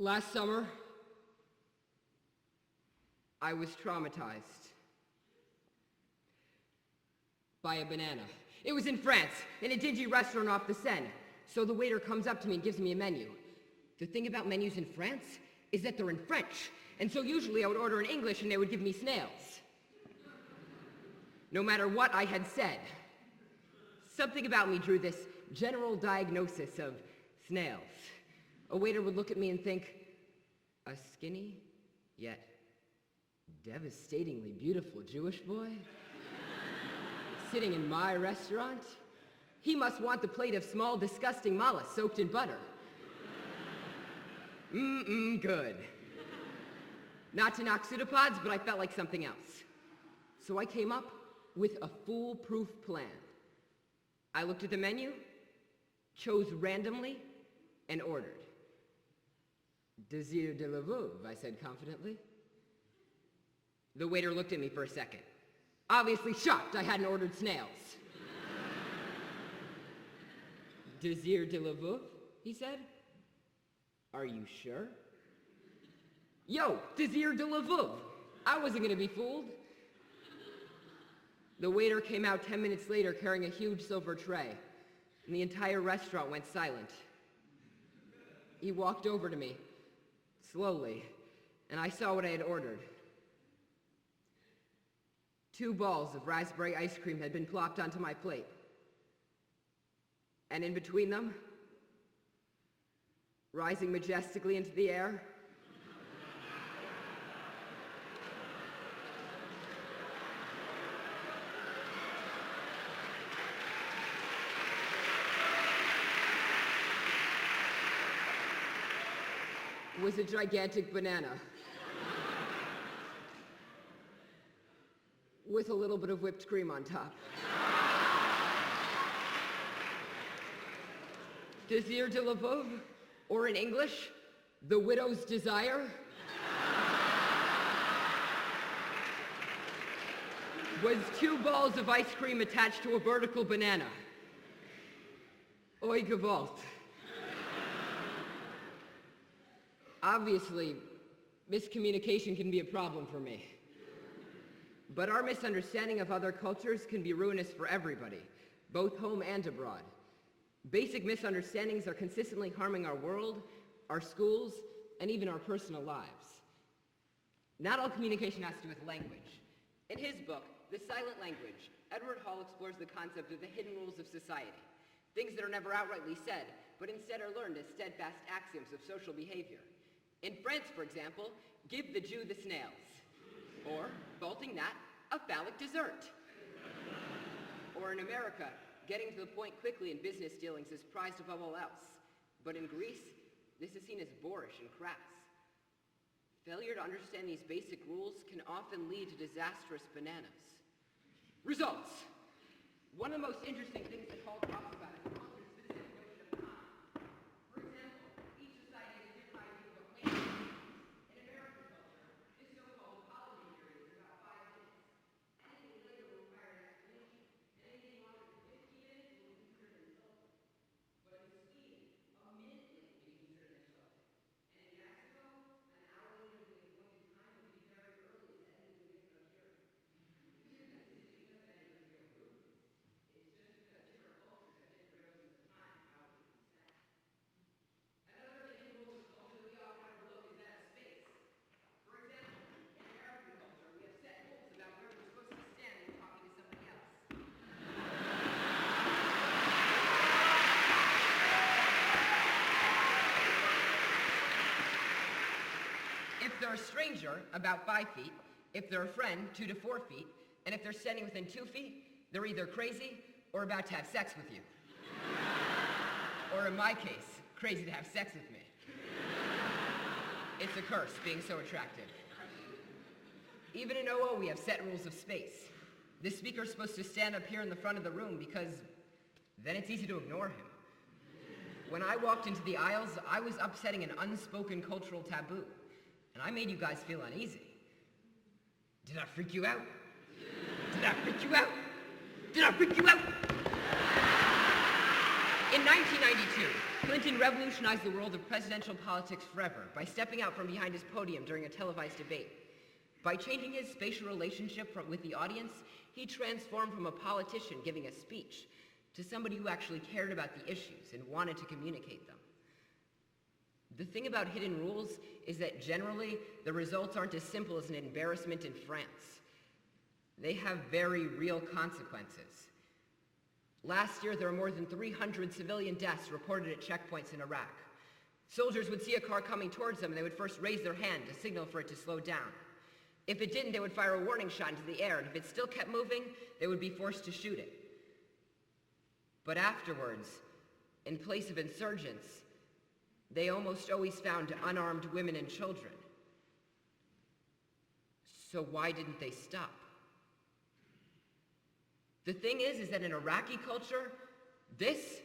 Last summer, I was traumatized by a banana. It was in France, in a dingy restaurant off the Seine. So the waiter comes up to me and gives me a menu. The thing about menus in France is that they're in French. And so usually I would order in English and they would give me snails. No matter what I had said. Something about me drew this general diagnosis of snails. A waiter would look at me and think, a skinny, yet devastatingly beautiful Jewish boy? Sitting in my restaurant? He must want the plate of small, disgusting mollusks soaked in butter. Good. Not to knock pseudopods, but I felt like something else. So I came up with a foolproof plan. I looked at the menu, chose randomly, and ordered. Désir de la veuve, I said confidently. The waiter looked at me for a second. Obviously shocked I hadn't ordered snails. Désir de la veuve, he said. Are you sure? Yo, Désir de la veuve. I wasn't gonna be fooled. The waiter came out 10 minutes later carrying a huge silver tray, and the entire restaurant went silent. He walked over to me, slowly, and I saw what I had ordered. 2 balls of raspberry ice cream had been plopped onto my plate. And in between them, rising majestically into the air, was a gigantic banana with a little bit of whipped cream on top. Désir de la veuve, or in English, the widow's desire, was 2 balls of ice cream attached to a vertical banana. Oi gewalt. Obviously, miscommunication can be a problem for me. But our misunderstanding of other cultures can be ruinous for everybody, both home and abroad. Basic misunderstandings are consistently harming our world, our schools, and even our personal lives. Not all communication has to do with language. In his book, The Silent Language, Edward Hall explores the concept of the hidden rules of society, things that are never outrightly said, but instead are learned as steadfast axioms of social behavior. In France, for example, give the Jew the snails. Or, bolting that, a phallic dessert. Or in America, getting to the point quickly in business dealings is prized above all else. But in Greece, this is seen as boorish and crass. Failure to understand these basic rules can often lead to disastrous bananas. Results. One of the most interesting things that Hall talks about is culture specific notion of time. For example, each society has a different idea of what waiting is. In American culture, this so-called holiday period is about 5 minutes. Anything later will require an explanation. Anything longer than 15 minutes will be considered insulting. But in Sweden, a minute late may be considered insulting. And in Mexico, an hour later than the appointed time would be very early as anything would get no hearing. If they're a stranger, about 5 feet. If they're a friend, 2 to 4 feet. And if they're standing within 2 feet, they're either crazy or about to have sex with you. Or in my case, crazy to have sex with me. It's a curse, being so attractive. Even in OO, we have set rules of space. The speaker's supposed to stand up here in the front of the room because then it's easy to ignore him. When I walked into the aisles, I was upsetting an unspoken cultural taboo. And I made you guys feel uneasy. Did I freak you out? Did I freak you out? Did I freak you out? In 1992, Clinton revolutionized the world of presidential politics forever by stepping out from behind his podium during a televised debate. By changing his spatial relationship with the audience, he transformed from a politician giving a speech to somebody who actually cared about the issues and wanted to communicate them. The thing about hidden rules is that generally the results aren't as simple as an embarrassment in France. They have very real consequences. Last year, there were more than 300 civilian deaths reported at checkpoints in Iraq. Soldiers would see a car coming towards them and they would first raise their hand to signal for it to slow down. If it didn't, they would fire a warning shot into the air, and if it still kept moving, they would be forced to shoot it. But afterwards, in place of insurgents, they almost always found unarmed women and children. So why didn't they stop? The thing is that in Iraqi culture, this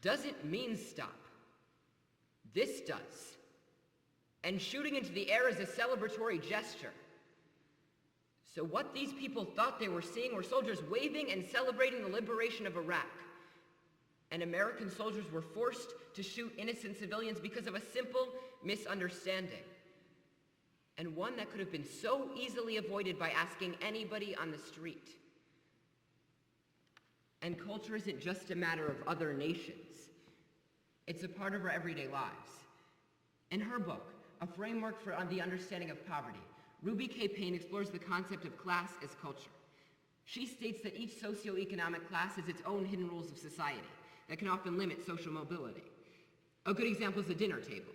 doesn't mean stop. This does. And shooting into the air is a celebratory gesture. So what these people thought they were seeing were soldiers waving and celebrating the liberation of Iraq. And American soldiers were forced to shoot innocent civilians because of a simple misunderstanding. And one that could have been so easily avoided by asking anybody on the street. And culture isn't just a matter of other nations. It's a part of our everyday lives. In her book, A Framework for the Understanding of Poverty, Ruby K. Payne explores the concept of class as culture. She states that each socioeconomic class has its own hidden rules of society that can often limit social mobility. A good example is the dinner table.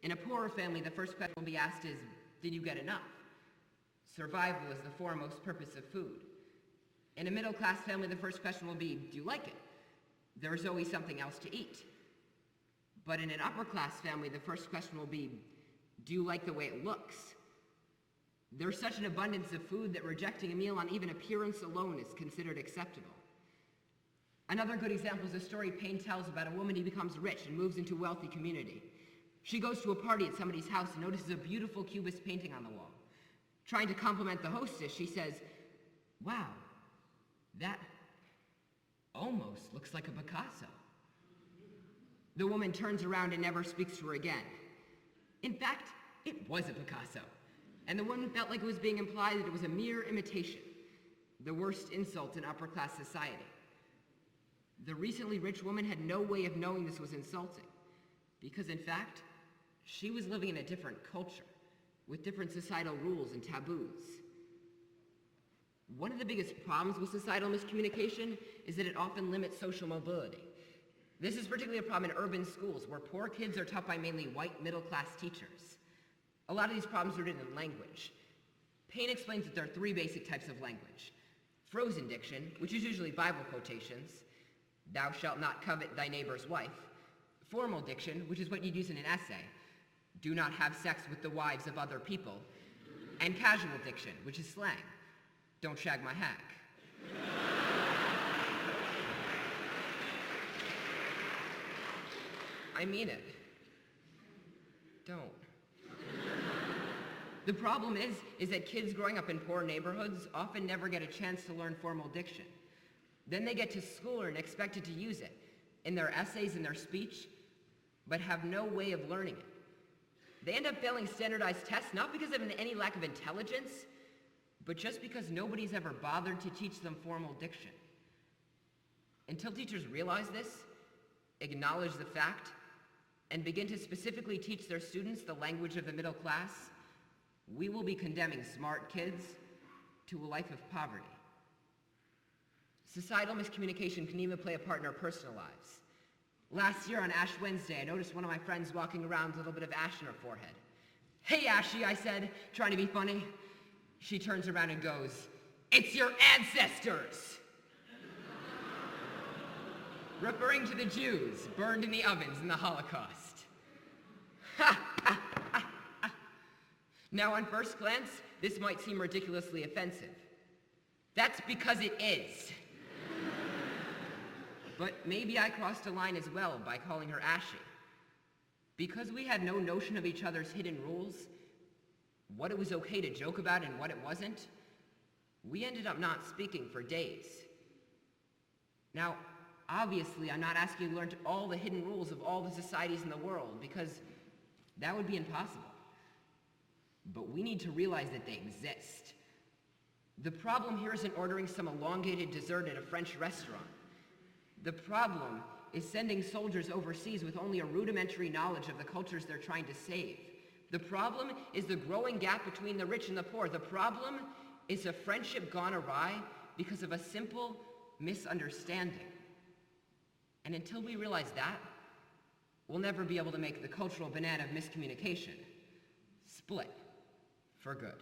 In a poorer family, the first question will be asked is, did you get enough? Survival is the foremost purpose of food. In a middle-class family, the first question will be, do you like it? There's always something else to eat. But in an upper-class family, the first question will be, do you like the way it looks? There's such an abundance of food that rejecting a meal on even appearance alone is considered acceptable. Another good example is a story Payne tells about a woman who becomes rich and moves into a wealthy community. She goes to a party at somebody's house and notices a beautiful cubist painting on the wall. Trying to compliment the hostess, she says, wow, that almost looks like a Picasso. The woman turns around and never speaks to her again. In fact, it was a Picasso. And the woman felt like it was being implied that it was a mere imitation, the worst insult in upper-class society. The recently rich woman had no way of knowing this was insulting, because in fact, she was living in a different culture, with different societal rules and taboos. One of the biggest problems with societal miscommunication is that it often limits social mobility. This is particularly a problem in urban schools, where poor kids are taught by mainly white middle-class teachers. A lot of these problems are rooted in language. Payne explains that there are three basic types of language. Frozen diction, which is usually Bible quotations, thou shalt not covet thy neighbor's wife. Formal diction, which is what you'd use in an essay, do not have sex with the wives of other people. And casual diction, which is slang, don't shag my hack. I mean it. Don't. The problem is that kids growing up in poor neighborhoods often never get a chance to learn formal diction. Then they get to school and are expected to use it in their essays and their speech, but have no way of learning it. They end up failing standardized tests, not because of any lack of intelligence, but just because nobody's ever bothered to teach them formal diction. Until teachers realize this, acknowledge the fact, and begin to specifically teach their students the language of the middle class, we will be condemning smart kids to a life of poverty. Societal miscommunication can even play a part in our personal lives. Last year on Ash Wednesday, I noticed one of my friends walking around with a little bit of ash in her forehead. Hey, Ashy, I said, trying to be funny. She turns around and goes, it's your ancestors! Referring to the Jews burned in the ovens in the Holocaust. Ha, ha, ha, ha. Now, on first glance, this might seem ridiculously offensive. That's because it is. But maybe I crossed a line as well by calling her Ashy. Because we had no notion of each other's hidden rules, what it was okay to joke about and what it wasn't, we ended up not speaking for days. Now, obviously, I'm not asking you to learn all the hidden rules of all the societies in the world, because that would be impossible. But we need to realize that they exist. The problem here isn't ordering some elongated dessert at a French restaurant. The problem is sending soldiers overseas with only a rudimentary knowledge of the cultures they're trying to save. The problem is the growing gap between the rich and the poor. The problem is a friendship gone awry because of a simple misunderstanding. And until we realize that, we'll never be able to make the cultural banana of miscommunication split for good.